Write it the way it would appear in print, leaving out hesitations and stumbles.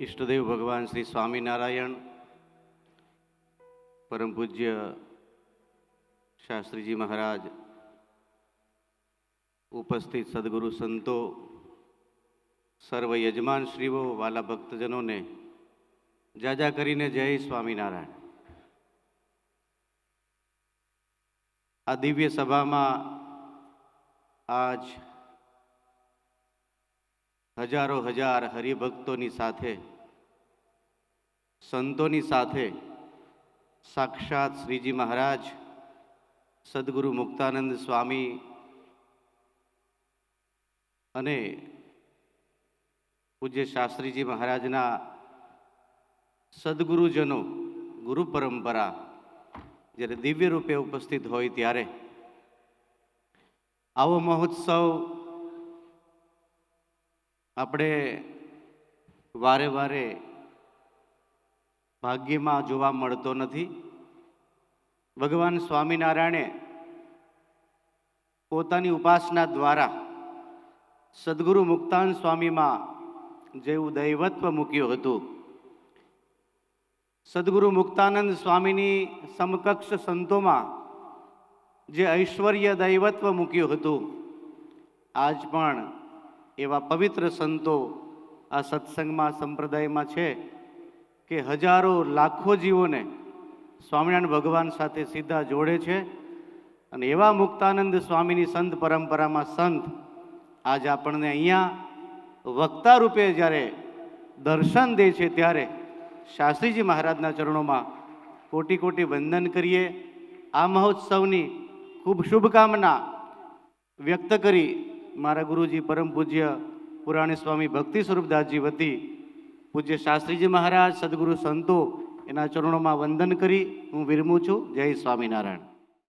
ઈષ્ટદેવ ભગવાન શ્રી સ્વામિનારાયણ, પરમ પૂજ્ય શાસ્ત્રીજી મહારાજ, ઉપસ્થિત સદગુરુ સંતો, સર્વ યજમાનશ્રીઓ, વાલા ભક્તજનોને જાજા કરીને જય સ્વામિનારાયણ। આ દિવ્ય સભામાં આજ હજારો હજાર હરિભક્તોની સાથે, સંતોની સાથે સાક્ષાત શ્રીજી મહારાજ સદગુરુ મુક્તાનંદ સ્વામી અને પૂજ્ય શાસ્ત્રીજી મહારાજના સદગુરુજનો, ગુરુ પરંપરા જ્યારે દિવ્ય રૂપે ઉપસ્થિત હોય ત્યારે આવો મહોત્સવ આપણે વારે વારે ભાગ્યમાં જોવા મળતો નથી। ભગવાન સ્વામિનારાયણે પોતાની ઉપાસના દ્વારા સદગુરુ મુક્તાનંદ સ્વામીમાં જેવું દૈવત્વ મૂક્યું હતું, સદગુરુ મુક્તાનંદ સ્વામીની સમકક્ષ સંતોમાં જે ઐશ્વર્ય દૈવત્વ મૂક્યું હતું, આજ પણ એવા પવિત્ર સંતો આ સત્સંગમાં, સંપ્રદાયમાં છે કે હજારો લાખો જીવોને સ્વામિનારાયણ ભગવાન સાથે સીધા જોડે છે। અને એવા મુક્તાનંદ સ્વામીની સંત પરંપરામાં સંત આજ આપણને અહીંયા વક્તા રૂપે જ્યારે દર્શન દે છે ત્યારે શાસ્ત્રીજી મહારાજના ચરણોમાં કોટી કોટી વંદન કરીએ। આ મહોત્સવની ખૂબ શુભકામના વ્યક્ત કરી મારા ગુરુજી પરમ પૂજ્ય પુરાણી સ્વામી ભક્તિ સ્વરૂપદાસજી વતી પૂજ્ય શાસ્ત્રીજી મહારાજ, સદગુરુ સંતો, એના ચરણોમાં વંદન કરી હું વિરમું છું। જય સ્વામિનારાયણ।